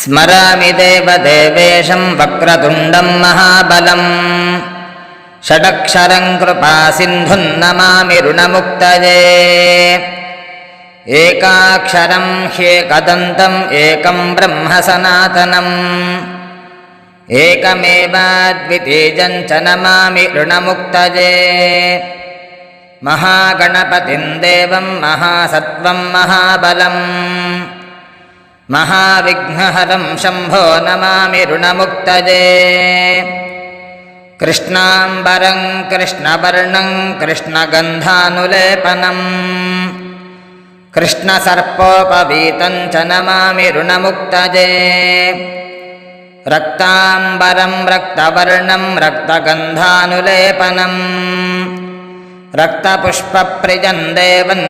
स्मरामि देवदेवेशं वक्रतुण्डं महाबलं षडक्षरं कृपासिन्धुं नमामि ऋणमुक्तये एकाक्षरं ह्येकदन्तम् एकं ब्रह्म सनातनम् एकमेवाद्वितीयं च नमामि ऋणमुक्तये महागणपतिं देवं महासत्त्वं महाबलं महाविघ्नहरं शम्भो नमामि ऋणमुक्तये कृष्णाम्बरं कृष्णवर्णं कृष्णगन्धानुलेपनं कृष्णसर्पोपवीतं च नमामि ऋणमुक्तये रक्ताम्बरं रक्तवर्णं रक्तगन्धानुलेपनं रक्तपुष्पप्रियं देवं